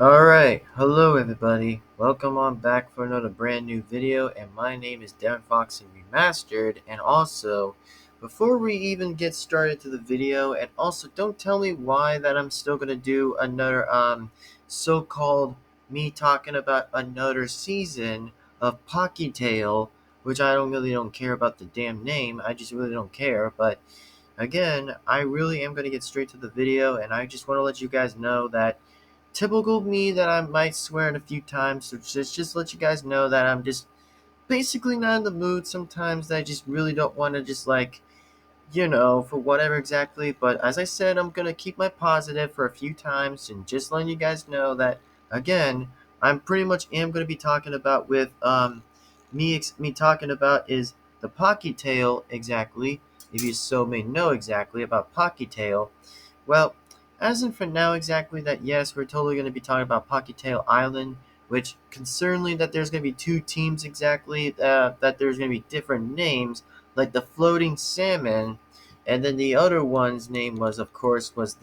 Alright, hello everybody. Welcome on back for another brand new video, and my name is Devin-Foxy Remastered. And also, before we even get started to the video, and also don't tell me why that I'm still gonna do another so-called me talking about another season of Pahkitew, which I don't care about the damn name. I just really don't care. But again, I really am gonna get straight to the video, and I just want to let you guys know that typical me that I might swear it a few times, so just let you guys know that I'm just basically not in the mood sometimes. That I just really don't want to just for whatever exactly. But as I said, I'm gonna keep my positive for a few times and just letting you guys know that again, I'm pretty much am gonna be talking about with me talking about is the Pocky Tail exactly. If you so may know exactly about Pocky Tail, well, as in for now exactly that yes, we're totally going to be talking about Pahkitew Island, which concerningly that there's going to be two teams exactly, that there's going to be different names, like the Floating Salmon, and then the other one's name was, of course, was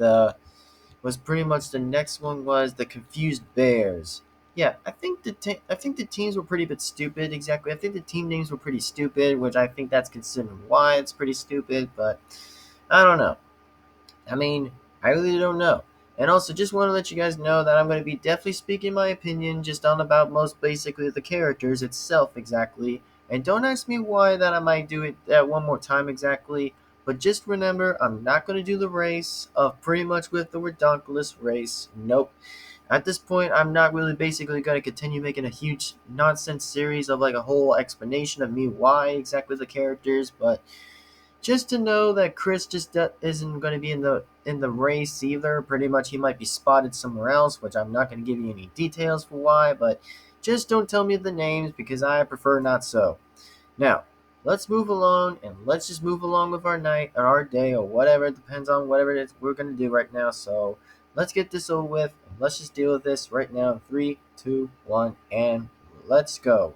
pretty much the next one was the Confused Bears. Yeah, I think the teams were pretty bit stupid exactly. I think the team names were pretty stupid, which I think that's considered why it's pretty stupid, but I don't know. I mean, I really don't know. And also, just want to let you guys know that I'm going to be definitely speaking my opinion just on about most basically the characters itself exactly. And don't ask me why that I might do it one more time exactly. But just remember, I'm not going to do the race of pretty much with the redonkulous race. Nope. At this point, I'm not really basically going to continue making a huge nonsense series of like a whole explanation of me why exactly the characters, but just to know that Chris just isn't going to be in the race either. Pretty much, he might be spotted somewhere else, which I'm not going to give you any details for why. But just don't tell me the names because I prefer not so. Now, let's move along and let's just move along with our night or our day or whatever. It depends on whatever it is we're going to do right now. So let's get this over with. And let's just deal with this right now. In 3, 2, 1, and let's go.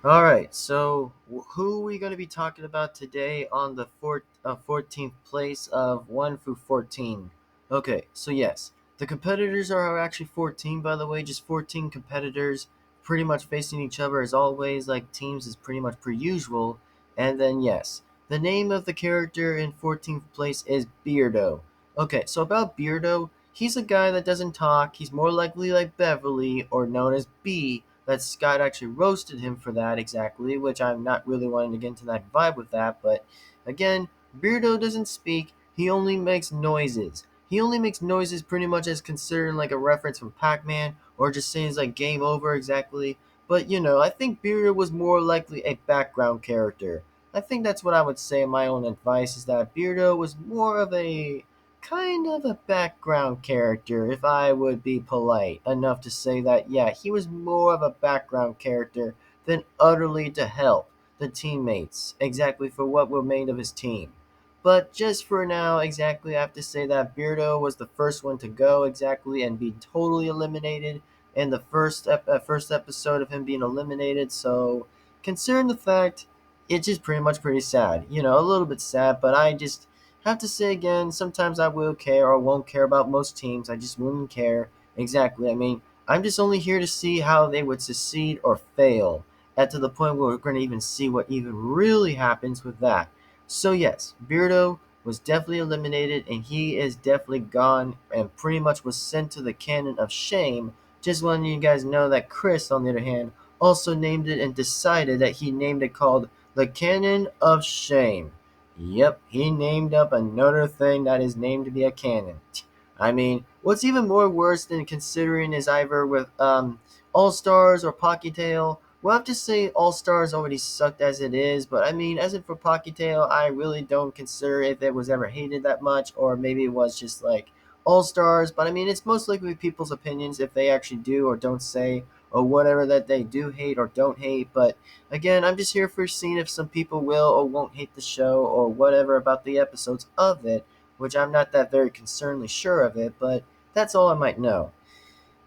All right, so who are we going to be talking about today on the 14th place of 1 through 14? Okay, so yes, the competitors are actually 14, by the way, just 14 competitors pretty much facing each other as always, like teams is pretty much per usual. And then, yes, the name of the character in 14th place is Beardo. Okay, so about Beardo, he's a guy that doesn't talk. He's more likely like Beverly, or known as B, that Scott actually roasted him for that exactly, which I'm not really wanting to get into that vibe with that. But again, Beardo doesn't speak, he only makes noises. He only makes noises pretty much as considered like a reference from Pac-Man or just saying like game over exactly. But I think Beardo was more likely a background character. I think that's what I would say in my own advice is that Beardo was more of a kind of a background character, if I would be polite enough to say that, yeah, he was more of a background character than utterly to help the teammates exactly for what were made of his team. But just for now, exactly, I have to say that Beardo was the first one to go exactly and be totally eliminated in the first episode of him being eliminated. So, considering the fact, it's just pretty much pretty sad. A little bit sad, but I just have to say again, sometimes I will care or won't care about most teams. I just wouldn't care. Exactly. I mean, I'm just only here to see how they would succeed or fail. At to the point where we're going to even see what even really happens with that. So yes, Beardo was definitely eliminated and he is definitely gone and pretty much was sent to the canon of shame. Just letting you guys know that Chris, on the other hand, also named it and decided that he named it called the Canon of Shame. Yep, he named up another thing that is named to be a canon. I mean, what's even more worse than considering is either with All Stars or Pahkitew. We'll have to say All Stars already sucked as it is, but I mean, as in for Pahkitew, I really don't consider if it was ever hated that much, or maybe it was just like All Stars. But I mean, it's most likely people's opinions if they actually do or don't say or whatever that they do hate or don't hate. But again, I'm just here for seeing if some people will or won't hate the show or whatever about the episodes of it, which I'm not that very concernedly sure of it, but that's all I might know.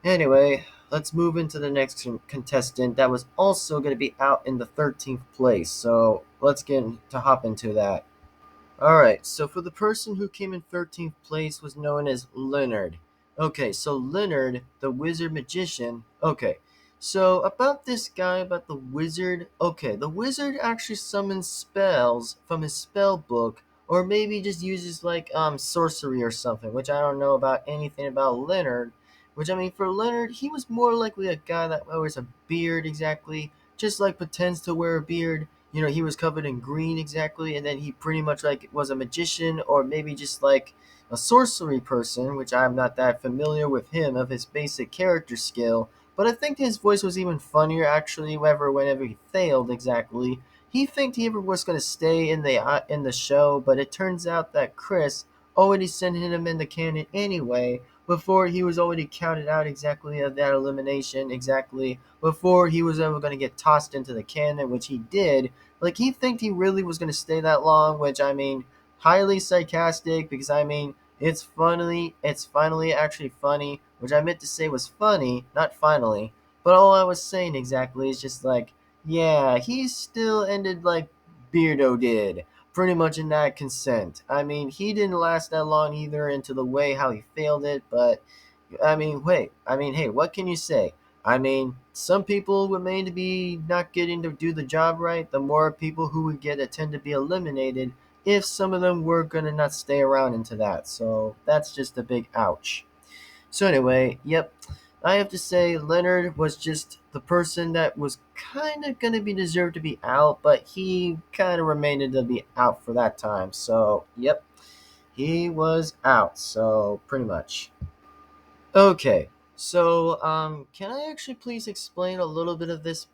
Anyway, let's move into the next contestant that was also going to be out in the 13th place. So let's to hop into that. All right, so for the person who came in 13th place was known as Leonard. Okay, so Leonard, the wizard magician. Okay, so about this guy, about the wizard. Okay, the wizard actually summons spells from his spell book, or maybe just uses like sorcery or something, which I don't know about anything about Leonard. Which I mean, for Leonard, he was more likely a guy that wears a beard exactly, just like pretends to wear a beard. You know, he was covered in green exactly, and then he pretty much like was a magician, or maybe just like a sorcery person, which I'm not that familiar with him of his basic character skill, but I think his voice was even funnier actually whenever he failed exactly. He think he ever was going to stay in the show, but it turns out that Chris already sent him in the canon anyway before he was already counted out exactly of that elimination exactly before he was ever going to get tossed into the canon, which he did. Like he think he really was going to stay that long, which I mean highly sarcastic because I mean it's finally actually funny, which I meant to say was funny, not finally. But all I was saying exactly is just like, yeah, he still ended like Beardo did, pretty much in that consent. I mean, he didn't last that long either into the way how he failed it, but I mean, wait. I mean, hey, what can you say? I mean, some people remain to be not getting to do the job right. The more people who would get tend to be eliminated if some of them were gonna not stay around into that. So that's just a big ouch. So anyway, yep. I have to say Leonard was just the person that was kind of gonna be deserved to be out, but he kind of remained to be out for that time. So yep, he was out. So pretty much. Okay, so can I actually please explain a little bit of this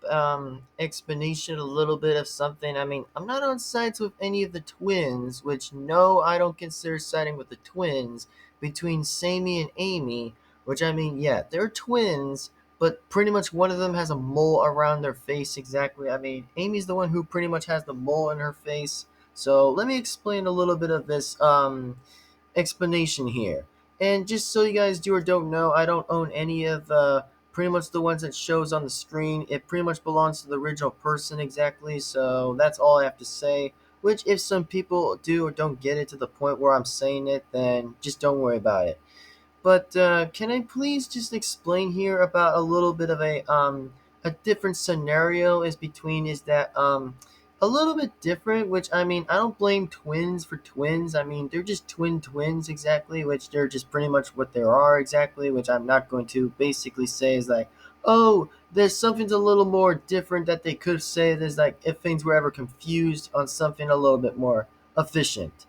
explanation, a little bit of something? I mean, I'm not on sides with any of the twins, which no, I don't consider siding with the twins between Sammy and Amy, which I mean, yeah, they're twins, but pretty much one of them has a mole around their face exactly. I mean, Amy's the one who pretty much has the mole in her face. So let me explain a little bit of this explanation here. And just so you guys do or don't know, I don't own any of pretty much the ones that shows on the screen. It pretty much belongs to the original person exactly. So that's all I have to say. Which, if some people do or don't get it to the point where I'm saying it, then just don't worry about it. But can I please just explain here about a little bit of a different scenario is between is that a little bit different, which I mean I don't blame twins for twins. I mean they're just twins exactly, which they're just pretty much what they are exactly, which I'm not going to basically say is like, oh, there's something's a little more different that they could say. There's like if things were ever confused on something a little bit more efficient.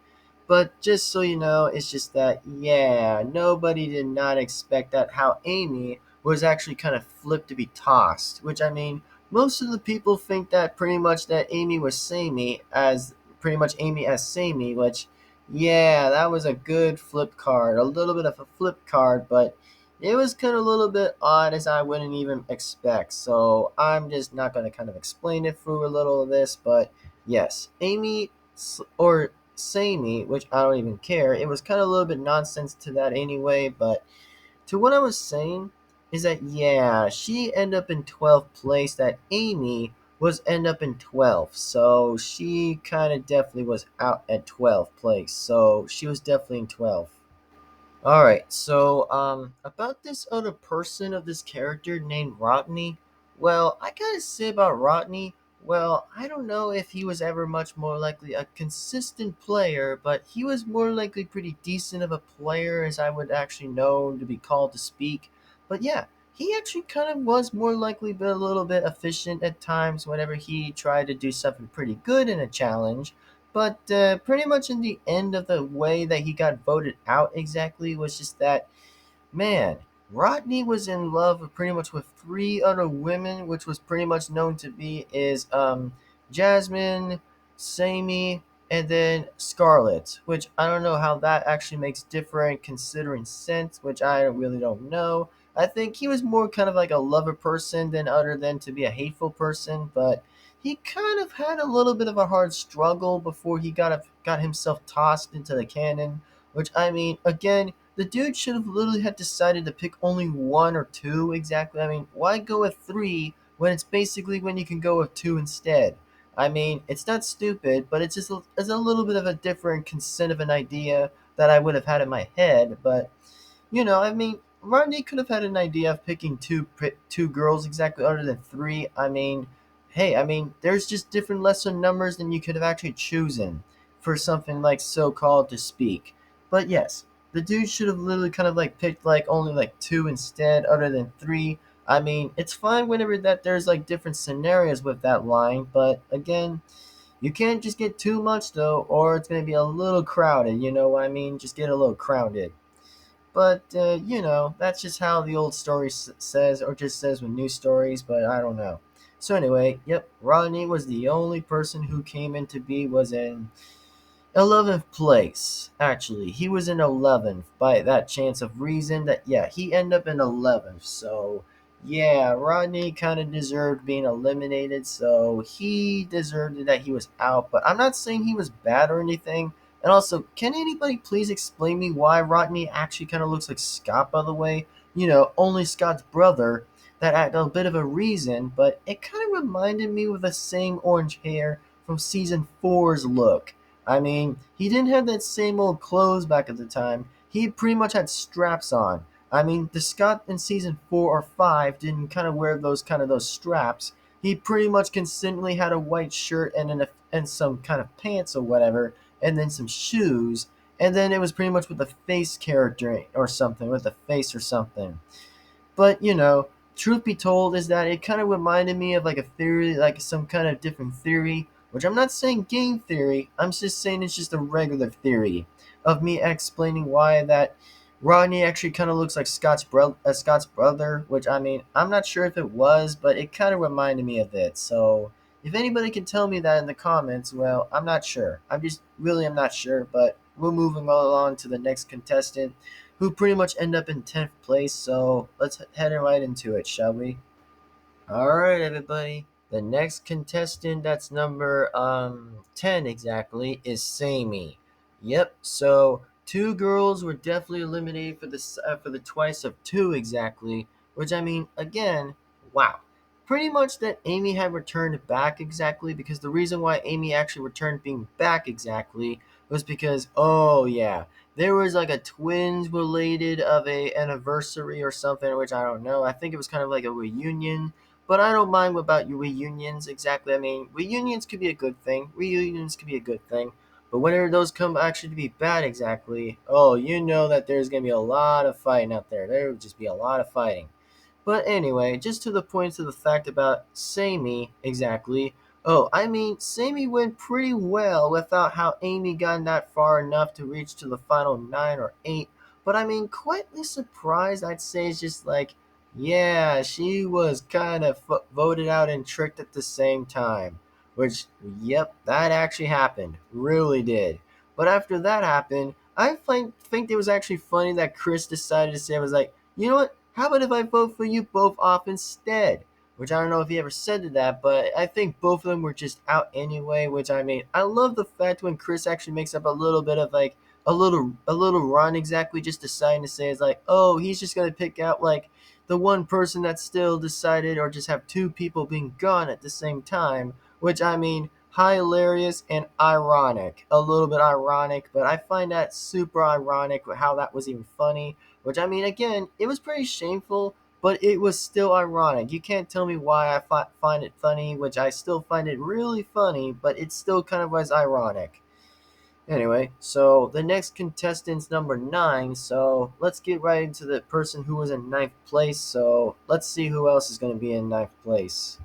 But just so you know, it's just that, yeah, nobody did not expect that how Amy was actually kind of flipped to be tossed. Which, I mean, most of the people think that pretty much that Amy was Sammy as pretty much Amy as Sammy, which, yeah, that was a good flip card. A little bit of a flip card, but it was kind of a little bit odd as I wouldn't even expect. So I'm just not going to kind of explain it through a little of this, but yes, or Samey, which I don't even care. It was kind of a little bit nonsense to that anyway, but to what I was saying is that yeah, she ended up in 12th place. That Amy was end up in 12th, so she kind of definitely was out at 12th place. So she was definitely in 12th. All right, so about this other person of this character named Rodney. Well, I gotta say about Rodney. Well, I don't know if he was ever much more likely a consistent player, but he was more likely pretty decent of a player as I would actually know to be called to speak. But yeah, he actually kind of was more likely but a little bit efficient at times whenever he tried to do something pretty good in a challenge. But pretty much in the end of the way that he got voted out exactly was just that man, Rodney was in love with pretty much with three other women, which was pretty much known to be is Jasmine, Sammy, and then Scarlet. Which I don't know how that actually makes different considering sense, which I really don't know. I think he was more kind of like a lover person than other than to be a hateful person, but he kind of had a little bit of a hard struggle before he got himself tossed into the cannon. Which I mean, again, the dude should have literally had decided to pick only one or two exactly. I mean, why go with three when it's basically when you can go with two instead? I mean, it's not stupid, but it's a little bit of a different consent of an idea that I would have had in my head. But I mean, Rodney could have had an idea of picking two girls exactly other than three. I mean, hey, I mean, there's just different lesser numbers than you could have actually chosen for something like so-called to speak. But yes, the dude should have literally kind of like picked like only like two instead other than three. I mean, it's fine whenever that there's like different scenarios with that line, but again, you can't just get too much though, or it's gonna be a little crowded. You know what I mean? Just get a little crowded. But, that's just how the old story says, or just says with new stories, but I don't know. So anyway, yep, Rodney was the only person who came into be was in 11th place. Actually, he was in 11th by that chance of reason that, yeah, he ended up in 11th. So, yeah, Rodney kind of deserved being eliminated. So, he deserved it that he was out. But I'm not saying he was bad or anything. And also, can anybody please explain me why Rodney actually kind of looks like Scott, by the way? Only Scott's brother. That had a bit of a reason, but it kind of reminded me with the same orange hair from season four's look. I mean, he didn't have that same old clothes back at the time. He pretty much had straps on. I mean, the Scott in season 4 or 5 didn't kind of wear those straps. He pretty much consistently had a white shirt and some kind of pants or whatever, and then some shoes. And then it was pretty much with the face character or something, with the face or something. But truth be told, is that it kind of reminded me of like a theory, like some kind of different theory. Which I'm not saying game theory. I'm just saying it's just a regular theory of me explaining why that Rodney actually kind of looks like Scott's brother. Which I mean, I'm not sure if it was, but it kind of reminded me of it. So if anybody can tell me that in the comments, well, I'm not sure. I'm not sure. But we're moving on to the next contestant who pretty much end up in 10th place. So let's head right into it, shall we? All right, everybody. The next contestant, that's number 10 exactly, is Sammy. Yep. So two girls were definitely eliminated for the twice of two exactly. Which I mean, again, wow. Pretty much that Amy had returned back exactly because the reason why Amy actually returned being back exactly was because oh yeah, there was like a twins related of a anniversary or something, which I don't know. I think it was kind of like a reunion, but I don't mind about your reunions exactly. I mean, reunions could be a good thing. Reunions could be a good thing. But whenever those come actually to be bad exactly, oh, you know that there's going to be a lot of fighting out there. There would just be a lot of fighting. But anyway, just to the point of the fact about Sammy exactly. Oh, I mean, Sammy went pretty well without how Amy got that far enough to reach to the final 9 or 8. But I mean, quietly surprised, I'd say, is just like, yeah, she was kind of voted out and tricked at the same time. Which, yep, that actually happened. Really did. But after that happened, think it was actually funny that Chris decided to say, I was like, you know what? How about if I vote for you both off instead? Which I don't know if he ever said to that, but I think both of them were just out anyway. Which I mean, I love the fact when Chris actually makes up a little bit of like a little run exactly, just deciding to say it's like, oh, he's just gonna pick out like the one person that's still decided, or just have two people being gone at the same time. Which I mean, hilarious and ironic, a little bit ironic, but I find that super ironic how that was even funny. Which I mean, again, it was pretty shameful, but it was still ironic. You can't tell me why I find it funny, which I still find it really funny, but it still kind of was ironic. Anyway, so the next contestant's number 9, so let's get right into the person who was in ninth place. So let's see who else is going to be in ninth place.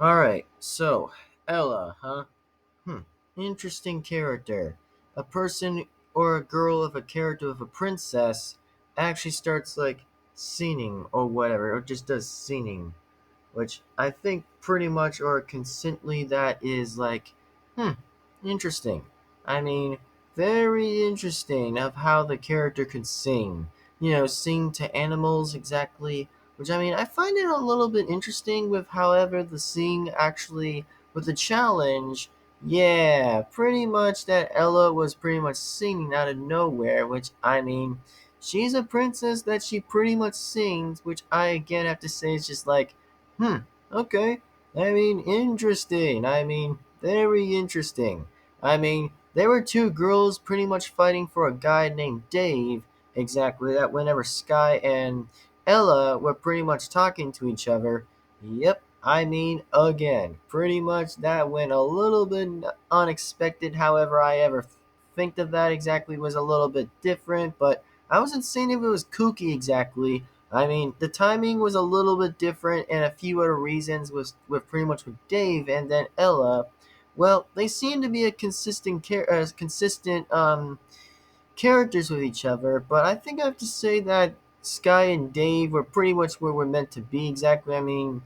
Alright, so Ella, huh? Hmm. Interesting character. A person or a girl of a character of a princess actually starts like singing or whatever, or just does singing, which I think pretty much or consistently that is like, hmm, interesting. I mean, very interesting of how the character could sing. Sing to animals exactly. Which I mean, I find it a little bit interesting with however the sing actually with the challenge. Yeah, pretty much that Ella was pretty much singing out of nowhere, which I mean, she's a princess that she pretty much sings, which I again have to say is just like, hmm, okay. I mean, interesting. I mean, very interesting. I mean, there were two girls pretty much fighting for a guy named Dave, exactly that whenever Sky and Ella were pretty much talking to each other. Yep, I mean, again, pretty much that went a little bit unexpected. However, I ever think of that exactly was a little bit different, but I wasn't saying if it was kooky exactly. I mean, the timing was a little bit different, and a few other reasons was with pretty much with Dave and then Ella. Well, they seem to be a consistent characters with each other, but I think I have to say that Sky and Dave were pretty much where we're meant to be exactly. I mean,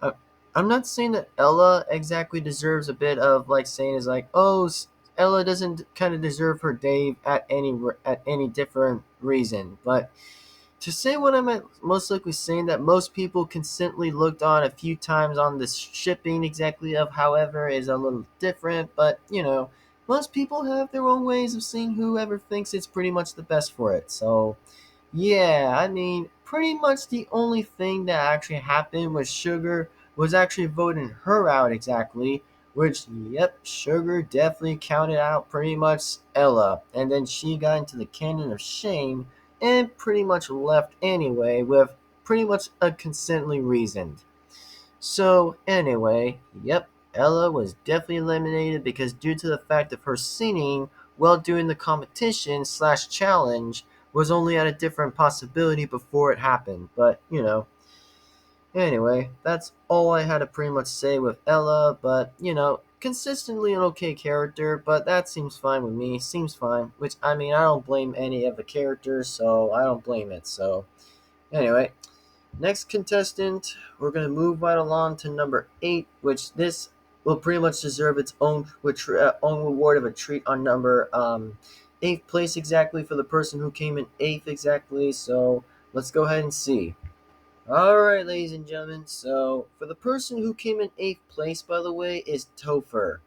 uh, I'm not saying that Ella exactly deserves a bit of like saying is like, oh, Ella doesn't kind of deserve her Dave at any different reason, but to say what I'm most likely saying that most people consistently looked on a few times on this shipping exactly of however is a little different, but most people have their own ways of seeing whoever thinks it's pretty much the best for it. So yeah, I mean, pretty much the only thing that actually happened was Sugar was actually voting her out exactly, which, yep, Sugar definitely counted out pretty much Ella, and then she got into the canyon of shame and pretty much left anyway with pretty much a consistently reasoned. So anyway, yep, Ella was definitely eliminated because due to the fact of her singing while doing the competition slash challenge was only at a different possibility before it happened. But anyway, that's all I had to pretty much say with Ella. But consistently an okay character, but that seems fine with me. Seems fine. Which I mean, I don't blame any of the characters, so I don't blame it. So anyway, next contestant, we're going to move right along to number 8, which this will pretty much deserve its own reward of a treat on number 8th place exactly for the person who came in 8th exactly. So let's go ahead and see. All right, ladies and gentlemen. So for the person who came in 8th place, by the way, is Topher.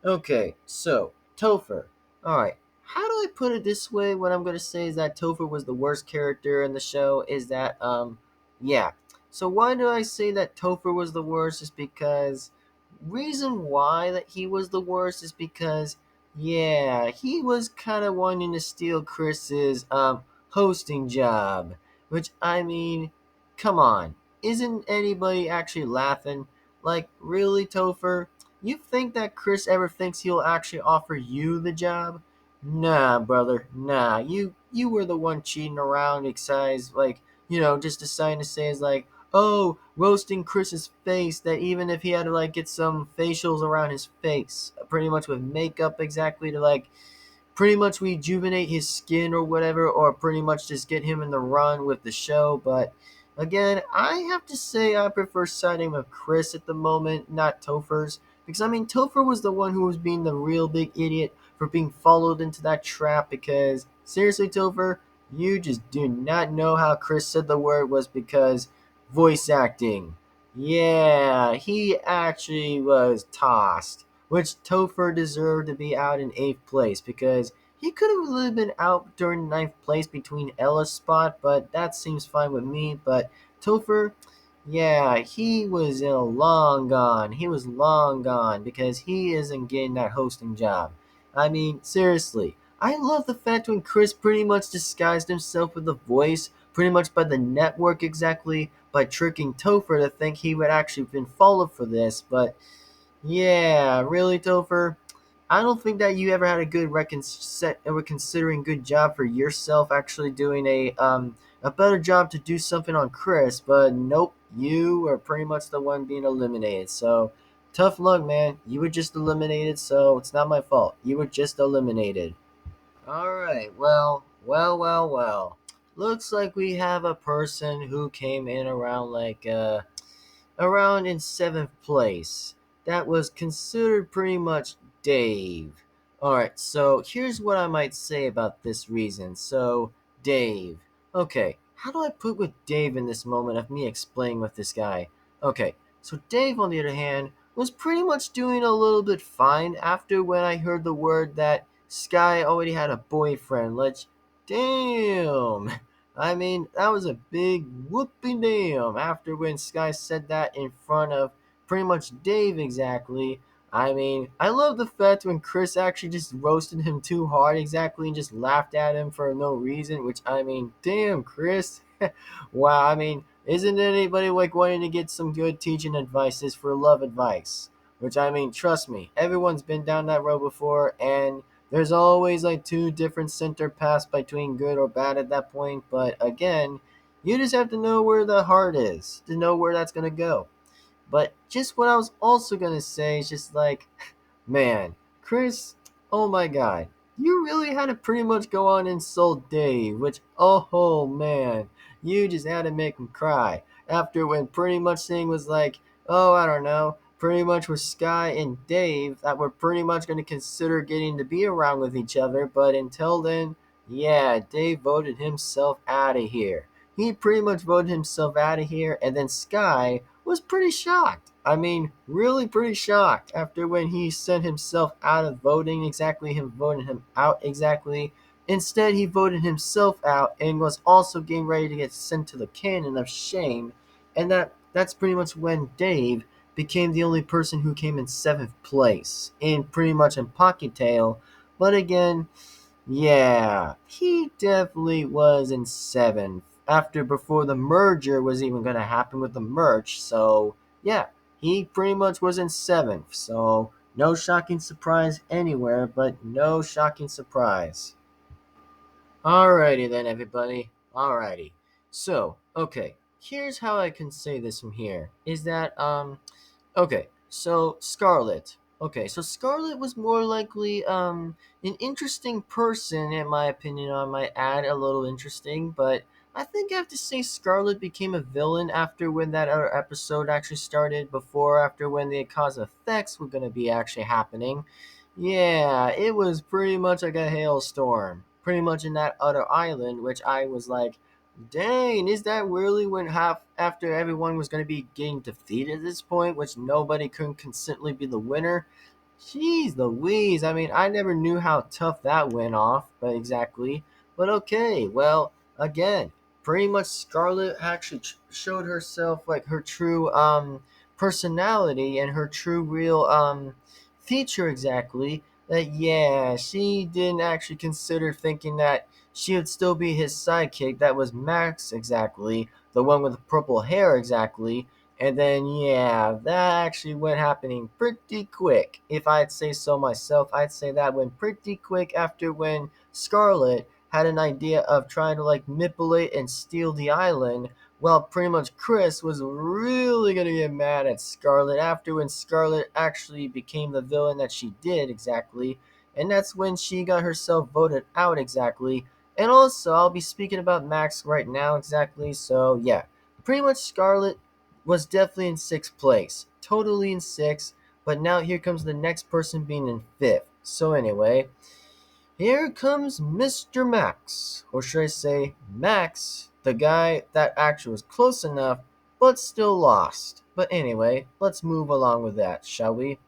Okay, so Topher. All right. How do I put it this way? What I'm gonna say is that Topher was the worst character in the show. Is that yeah. So why do I say that Topher was the worst? Is because reason why that he was the worst is because yeah, he was kind of wanting to steal Chris's hosting job, which I mean, come on, isn't anybody actually laughing? Like really, Topher? You think that Chris ever thinks he'll actually offer you the job? Nah, brother. Nah. You were the one cheating around, besides just deciding to say is like, oh, roasting Chris's face that even if he had to like get some facials around his face, pretty much with makeup exactly to like pretty much rejuvenate his skin or whatever, or pretty much just get him in the run with the show. But again, I have to say I prefer siding with Chris at the moment, not Topher's. Because I mean, Topher was the one who was being the real big idiot for being followed into that trap. Because seriously, Topher, you just do not know how Chris said the word was because voice acting. Yeah, he actually was tossed, which Topher deserved to be out in 8th place because he could have really been out during ninth place between Ella's spot, but that seems fine with me. But Topher, yeah, he was long gone. He was long gone because he isn't getting that hosting job. I mean, seriously, I love the fact when Chris pretty much disguised himself with a voice, pretty much by the network exactly, by tricking Topher to think he would actually been followed for this, but yeah, really, Topher? I don't think that you ever had a good considering good job for yourself actually doing a better job to do something on Chris, but nope, you are pretty much the one being eliminated. So tough luck, man. You were just eliminated, so it's not my fault. You were just eliminated. All right. Well. Looks like we have a person who came in around in 7th place. That was considered pretty much Dave. Alright, so here's what I might say about this reason. So, Dave. Okay, how do I put with Dave in this moment of me explaining with this guy? Okay, so Dave, on the other hand, was pretty much doing a little bit fine after when I heard the word that Sky already had a boyfriend. Damn! I mean, that was a big whooping damn after when Sky said that in front of pretty much Dave exactly. I mean, I love the fact when Chris actually just roasted him too hard exactly and just laughed at him for no reason, which I mean, damn, Chris. Wow, I mean, isn't anybody like wanting to get some good teaching advices for love advice? Which I mean, trust me, everyone's been down that road before, and there's always like two different center paths between good or bad at that point. But again, you just have to know where the heart is to know where that's gonna go. But just what I was also gonna say is just like, man, Chris, oh my god, you really had to pretty much go on and insult Dave, which, oh man, you just had to make him cry. After when pretty much thing was like, oh, I don't know, pretty much with Sky and Dave that were pretty much going to consider getting to be around with each other, but until then, yeah, Dave voted himself out of here. He pretty much voted himself out of here, and then Sky was pretty shocked. I mean, really pretty shocked after when he sent himself out of voting, exactly him voting him out exactly. Instead, he voted himself out and was also getting ready to get sent to the cannon of shame. And that's pretty much when Dave became the only person who came in seventh place in pretty much in Pahkitew. But again, yeah, he definitely was in seventh after before the merger was even going to happen with the merch. So, yeah, he pretty much was in seventh. So, no shocking surprise anywhere, but no shocking surprise. Alrighty then, everybody. Alrighty. So, okay, here's how I can say this from here is that, okay, so Scarlet. Okay, so Scarlet was more likely an interesting person in my opinion. I might add a little interesting, but I think I have to say Scarlet became a villain after when that other episode actually started. Before, after when the cause of effects were gonna be actually happening. Yeah, it was pretty much like a hailstorm, pretty much in that other island, which I was like, dang, is that really when half after everyone was going to be getting defeated at this point, which nobody could consistently be the winner? Jeez Louise, I mean, I never knew how tough that went off, but exactly. But okay, well, again, pretty much Scarlet actually showed herself like her true personality and her true real feature exactly. That yeah, she didn't actually consider thinking that she would still be his sidekick. That was Max exactly, the one with the purple hair exactly. And then, yeah, that actually went happening pretty quick. If I'd say so myself, I'd say that went pretty quick after when Scarlet had an idea of trying to like manipulate and steal the island. Well, pretty much Chris was really gonna get mad at Scarlet after when Scarlet actually became the villain that she did exactly. And that's when she got herself voted out exactly. And also, I'll be speaking about Max right now exactly. So, yeah, pretty much Scarlet was definitely in sixth place, totally in sixth. But now here comes the next person being in fifth. So anyway, here comes Mr. Max, or should I say Max, the guy that actually was close enough, but still lost. But anyway, let's move along with that, shall we?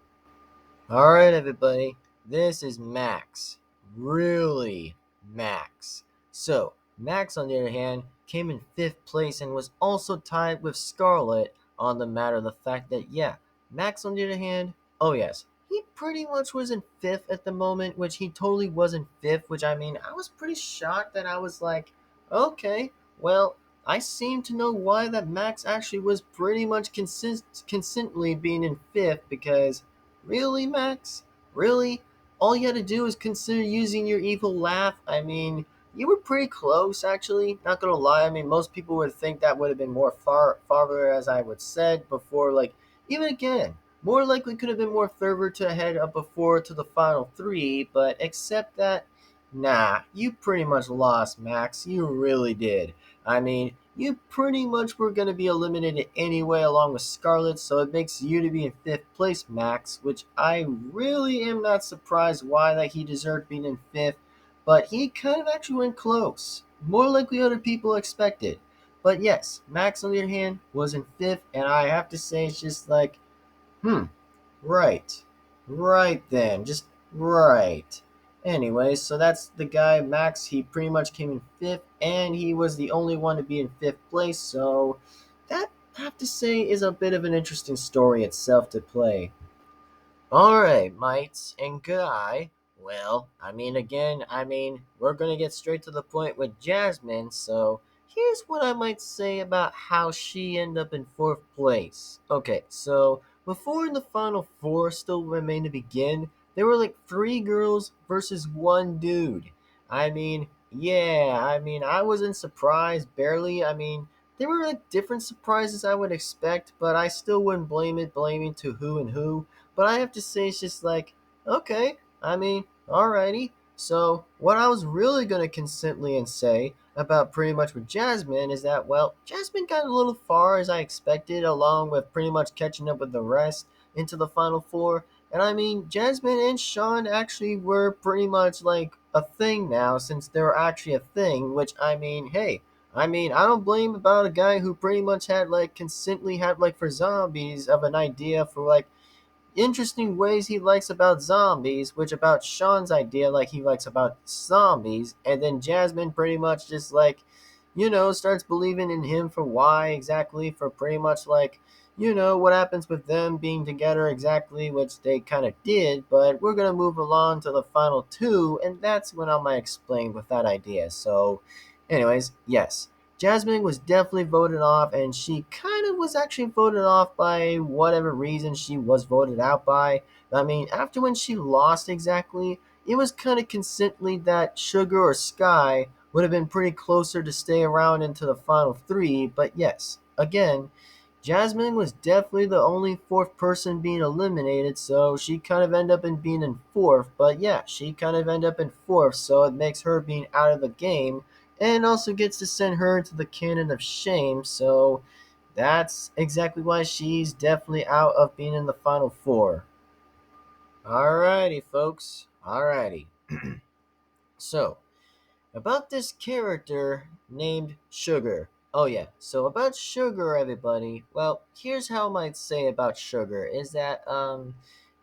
Alright, everybody, this is Max. Really, Max. So, Max, on the other hand, came in fifth place and was also tied with Scarlet on the matter of the fact that, yeah, Max, on the other hand, oh yes, he pretty much was in fifth at the moment, which he totally was in fifth, which I mean, I was pretty shocked that I was like, okay, well, I seem to know why that Max actually was pretty much consistently being in fifth because really, Max? Really? All you had to do was consider using your evil laugh? I mean, you were pretty close, actually. Not gonna lie. I mean, most people would think that would have been more farther, as I would said before. Like, even again, more likely could have been more further to head up before to the final three. But except that, nah, you pretty much lost, Max. You really did. I mean, you pretty much were going to be eliminated anyway along with Scarlet, so it makes you to be in fifth place, Max, which I really am not surprised why that he deserved being in fifth, but he kind of actually went close. More likely other people expected. But yes, Max on the other hand was in fifth, and I have to say it's just like, hmm, right. Right then. Just right. Anyway, so that's the guy, Max. He pretty much came in fifth, and he was the only one to be in fifth place. So that, I have to say, is a bit of an interesting story itself to play. Alright, mates, and guy. Well, we're gonna get straight to the point with Jasmine, so here's what I might say about how she ended up in fourth place. Okay, so before the final four still remain to begin, there were like three girls versus one dude. I wasn't surprised, barely. There were like different surprises I would expect, but I still wouldn't blaming to who and who. But I have to say, it's just like, okay, alrighty. So, what I was really going to consistently and say about pretty much with Jasmine is that, well, Jasmine got a little far as I expected, along with pretty much catching up with the rest into the final four. And Jasmine and Sean actually were pretty much like a thing now, since they're actually a thing, which hey, I don't blame about a guy who pretty much had like consistently had like for zombies of an idea for like interesting ways he likes about zombies, which about Sean's idea, like he likes about zombies, and then Jasmine pretty much just like, starts believing in him for why exactly, for pretty much like, what happens with them being together exactly, which they kind of did, but we're going to move along to the final two, and that's when I might explain with that idea. So, anyways, yes. Jasmine was definitely voted off, and she kind of was actually voted off by whatever reason she was voted out by. After when she lost exactly, it was kind of consistently that Sugar or Sky would have been pretty closer to stay around into the final three, but yes, again, Jasmine was definitely the only fourth person being eliminated, so she kind of ended up in being in fourth, but yeah, she kind of ended up in fourth, so it makes her being out of the game and also gets to send her into the canon of shame. So that's exactly why she's definitely out of being in the final four. Alrighty, folks. Alrighty. So, about this character named Sugar. Oh yeah, so about Sugar, everybody. Well, here's how I might say about Sugar is that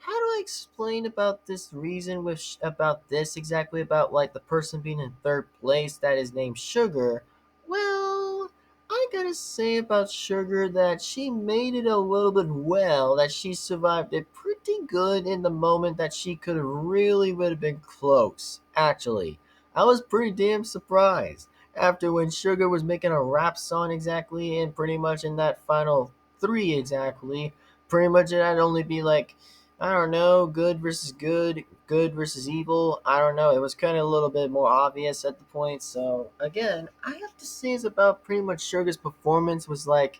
how do I explain about this reason with about this exactly about like the person being in third place that is named Sugar? Well, I gotta say about Sugar that she made it a little bit well, that she survived it pretty good in the moment that she could have really would have been close, actually. I was pretty damn surprised after when Sugar was making a rap song exactly, and pretty much in that final three exactly, pretty much it had only be like, I don't know, good versus good, good versus evil. I don't know. It was kind of a little bit more obvious at the point. So again, I have to say is about pretty much Sugar's performance was like,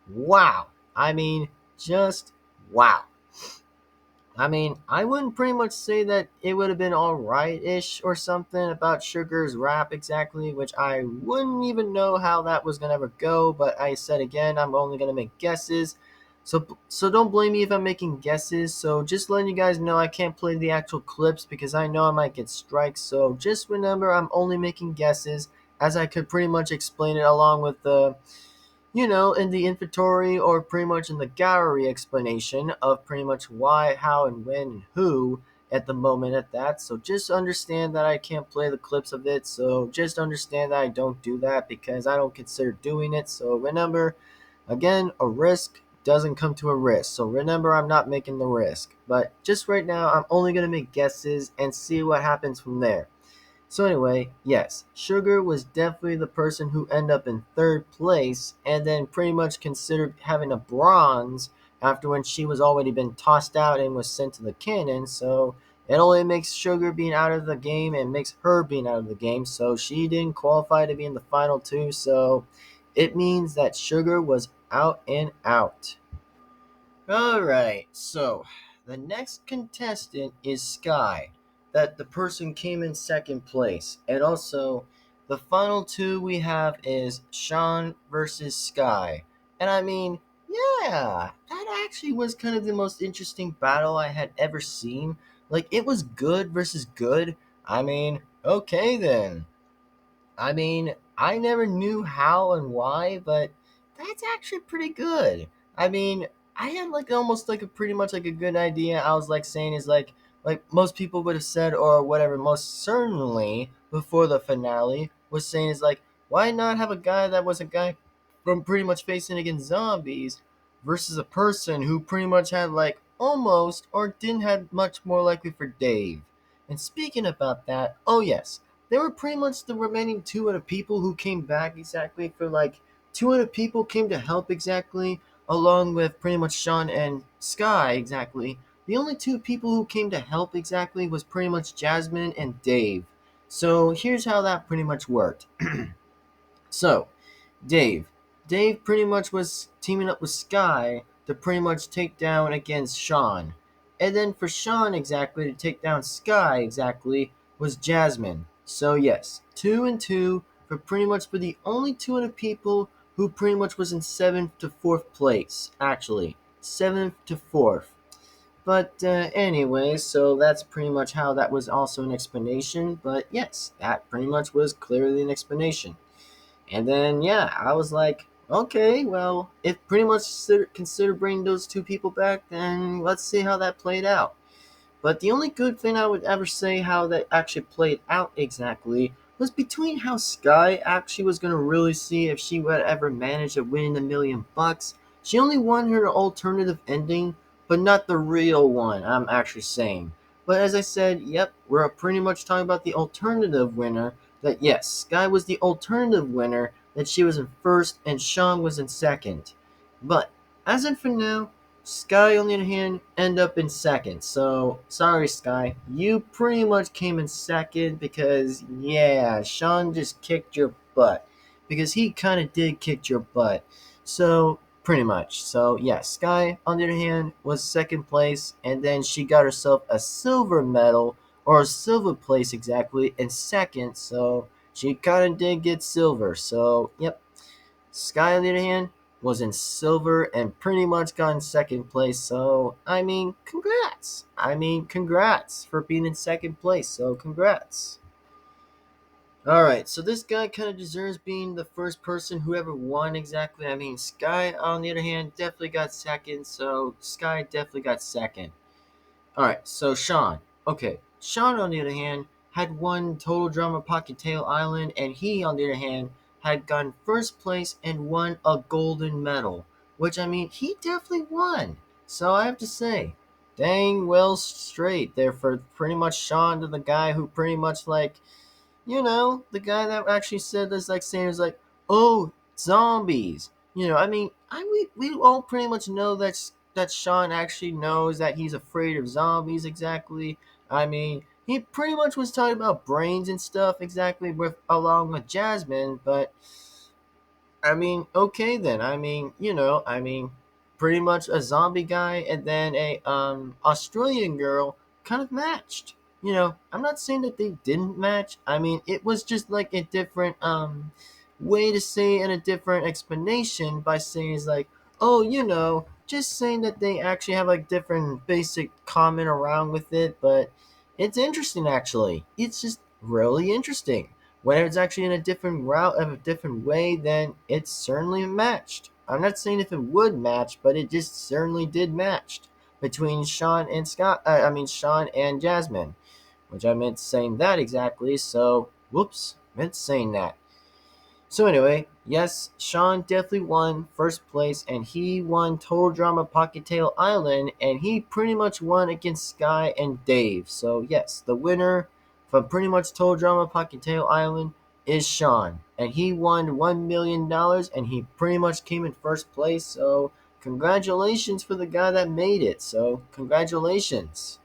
wow. I mean, just wow. I wouldn't pretty much say that it would have been alright-ish or something about Sugar's rap exactly, which I wouldn't even know how that was gonna ever go, but I said again, I'm only gonna make guesses. So don't blame me if I'm making guesses. So just letting you guys know I can't play the actual clips because I know I might get strikes. So just remember I'm only making guesses as I could pretty much explain it along with the in the inventory or pretty much in the gallery explanation of pretty much why, how, and when, and who at the moment at that. So just understand that I can't play the clips of it. So just understand that I don't do that because I don't consider doing it. So remember, again, a risk doesn't come to a risk. So remember, I'm not making the risk. But just right now, I'm only going to make guesses and see what happens from there. So anyway, yes, Sugar was definitely the person who ended up in third place and then pretty much considered having a bronze after when she was already been tossed out and was sent to the cannon. So it only makes Sugar being out of the game and makes her being out of the game. So she didn't qualify to be in the final two. So it means that Sugar was out and out. Alright, so the next contestant is Sky. That the person came in second place. And also, the final two we have is Sean versus Sky. And yeah, that actually was kind of the most interesting battle I had ever seen. Like, it was good versus good. Okay then. I never knew how and why, but that's actually pretty good. I mean, I had like almost like a pretty much like a good idea. I was like saying is like most people would have said or whatever. Most certainly before the finale was saying is like why not have a guy that was a guy from pretty much facing against zombies versus a person who pretty much had like almost or didn't have much more likely for Dave. And speaking about that, oh yes, they were pretty much the remaining 200 people who came back exactly for like 200 people came to help exactly, along with pretty much Sean and Sky exactly. The only 2 people who came to help exactly was pretty much Jasmine and Dave. So here's how that pretty much worked. So, Dave. Dave pretty much was teaming up with Sky to pretty much take down against Sean. And then for Sean exactly to take down Sky exactly was Jasmine. So yes, 2 and 2 for pretty much for the only 200 people who pretty much was in 7th to 4th place. Actually, 7th to 4th. But anyway, so that's pretty much how that was also an explanation. But yes, that pretty much was clearly an explanation. And then, yeah, I was like, okay, well, if pretty much consider bringing those 2 people back, then let's see how that played out. But the only good thing I would ever say how that actually played out exactly was between how Sky actually was going to really see if she would ever manage to win $1 million. She only won her alternative ending, but not the real one, I'm actually saying. But as I said, yep, we're pretty much talking about the alternative winner. That yes, Sky was the alternative winner, that she was in first and Sean was in second. But as in for now, Sky, on the other hand, end up in second. So, sorry, Sky. You pretty much came in second because, yeah, Sean just kicked your butt. Because he kind of did kick your butt. So, pretty much. So, yeah, Sky, on the other hand, was second place. And then she got herself a silver medal, or a silver place exactly, in second. So, she kind of did get silver. So, yep. Sky, on the other hand, was in silver and pretty much got in second place. So, I mean, congrats. I mean, congrats for being in second place. So, congrats. All right, so this guy kind of deserves being the first person who ever won exactly. I mean, Sky, on the other hand, definitely got second. So, Sky definitely got second. All right, so Sean. Okay, Sean, on the other hand, had won Total Drama Pahkitew Island, and he, on the other hand, had gotten first place and won a golden medal. Which, I mean, he definitely won. So I have to say, dang well straight there for pretty much Sean, to the guy who pretty much like, the guy that actually said this, like saying is like, "Oh, zombies." I mean, we all pretty much know that Sean actually knows that he's afraid of zombies exactly. I mean, he pretty much was talking about brains and stuff exactly with along with Jasmine, but I mean, okay then. I mean, pretty much a zombie guy and then a Australian girl kind of matched. I'm not saying that they didn't match. I mean, it was just like a different way to say and a different explanation by saying it's like, oh, just saying that they actually have like different basic comment around with it, but it's interesting actually. It's just really interesting. When it's actually in a different route of a different way, then it's certainly matched. I'm not saying if it would match, but it just certainly did matched between Sean and Scott. I mean Sean and Jasmine, which I meant saying that exactly. So whoops, meant saying that. So anyway, yes, Sean definitely won first place, and he won Total Drama Pahkitew Island, and he pretty much won against Sky and Dave. So yes, the winner from pretty much Total Drama Pahkitew Island is Sean, and he won $1 million, and he pretty much came in first place. So congratulations for the guy that made it. So congratulations.